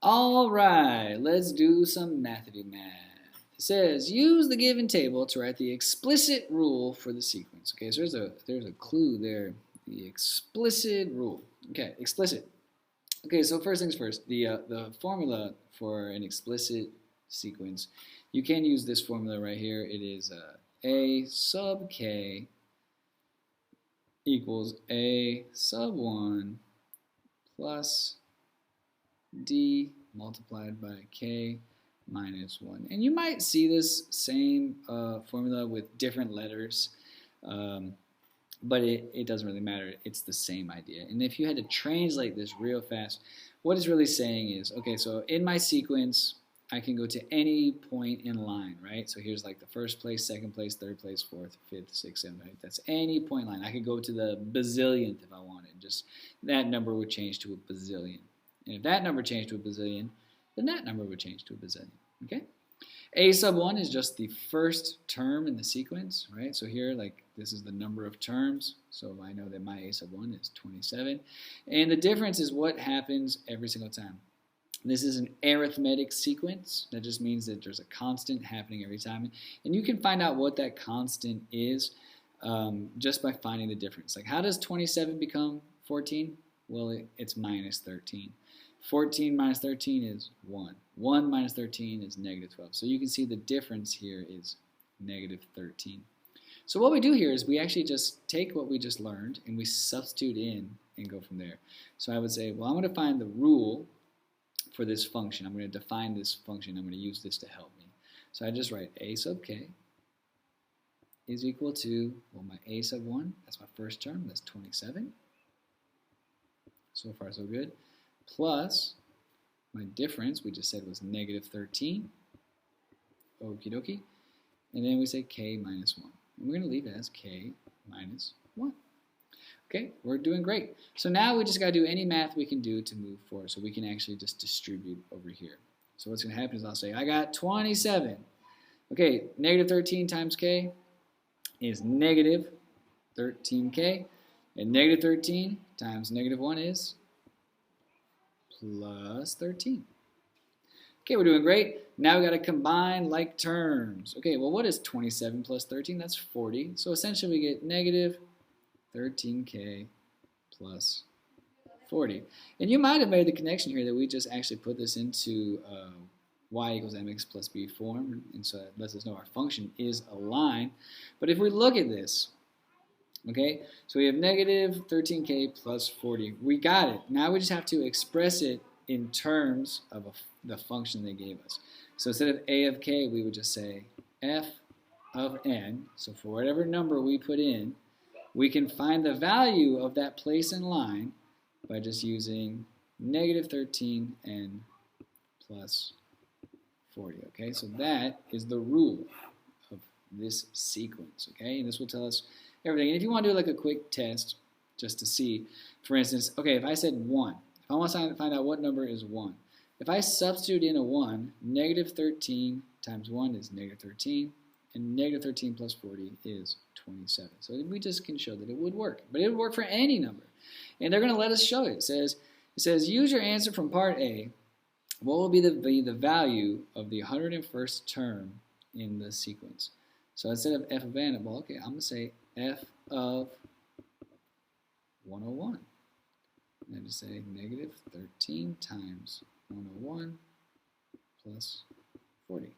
All right, let's do some Mathity-Math. It says, use the given table to write the explicit rule for the sequence. Okay, so there's a clue there. The explicit rule. Okay, explicit. Okay, so first things first, the formula for an explicit sequence, you can use this formula right here. It is a sub k equals a sub 1 plus d multiplied by k minus 1. And you might see this same formula with different letters, but it doesn't really matter. It's the same idea. And if you had to translate this real fast, what it's really saying is, okay, so in my sequence, I can go to any point in line, right? So here's like the first place, second place, third place, fourth, fifth, sixth, seventh, eighth. That's any point line. I could go to the bazillionth if I wanted. Just that number would change to a bazillion. And if that number changed to a bazillion, then that number would change to a bazillion, okay? A sub 1 is just the first term in the sequence, right? So here, like, this is the number of terms. So I know that my A sub 1 is 27. And the difference is what happens every single time. This is an arithmetic sequence. That just means that there's a constant happening every time. And you can find out what that constant is just by finding the difference. Like, how does 27 become 14? Well, it's minus 13. 14 minus 13 is 1. 1 minus 13 is negative 12. So you can see the difference here is negative 13. So what we do here is we actually just take what we just learned and we substitute in and go from there. So I would say, well, I'm going to find the rule for this function. I'm going to define this function. I'm going to use this to help me. So I just write a sub k is equal to, well, my a sub 1, that's my first term, that's 27. So far so good. Plus my difference, we just said was negative 13. Okie dokie. And then we say k minus 1. And we're going to leave it as k minus 1. Okay, we're doing great. So now we just got to do any math we can do to move forward. So we can actually just distribute over here. So what's going to happen is I'll say I got 27. Okay, negative 13 times k is negative 13k. And negative 13 times negative 1 is plus 13. Okay, we're doing great. Now we got to combine like terms. Okay, well, what is 27 plus 13? That's 40. So essentially we get negative 13k plus 40. And you might have made the connection here that we just actually put this into y equals mx plus b form, and so that lets us know our function is a line. But if we look at this, okay, so we have negative 13k plus 40. We got it. Now we just have to express it in terms of the function they gave us. So instead of a of k, we would just say f of n. So for whatever number we put in, we can find the value of that place in line by just using negative 13n plus 40. Okay, so that is the rule of this sequence. Okay, and this will tell us everything. And if you want to do like a quick test just to see, for instance, okay, if I said 1, if I want to find out what number is 1, if I substitute in a 1, negative 13 times 1 is negative 13, and negative 13 plus 40 is 27. So we just can show that it would work. But it would work for any number. And they're going to let us show it. It says use your answer from part A. What will be the value of the 101st term in the sequence? So instead of f of n, well, okay, I'm going to say f of 101. And I just say negative 13 times 101 plus 40.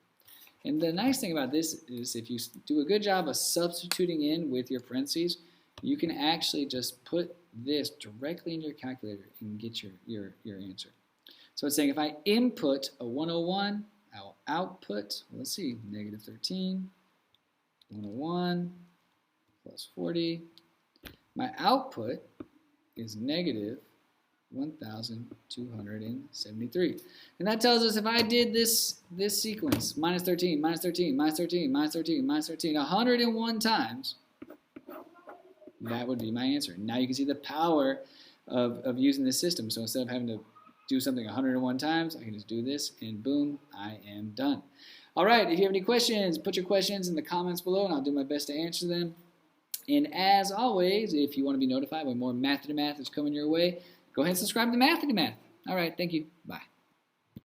And the nice thing about this is if you do a good job of substituting in with your parentheses, you can actually just put this directly in your calculator and get your answer. So it's saying if I input a 101, I'll output, let's see, negative 13, 101 plus 40. My output is negative 1,273. And that tells us if I did this sequence, minus 13, minus 13, minus 13, minus 13, minus 13, 101 times, that would be my answer. Now you can see the power of using this system. So instead of having to do something 101 times, I can just do this, and boom, I am done. All right, if you have any questions, put your questions in the comments below, and I'll do my best to answer them. And as always, if you want to be notified when more Mathity-Math is coming your way, go ahead and subscribe to Mathity-Math. All right, thank you. Bye.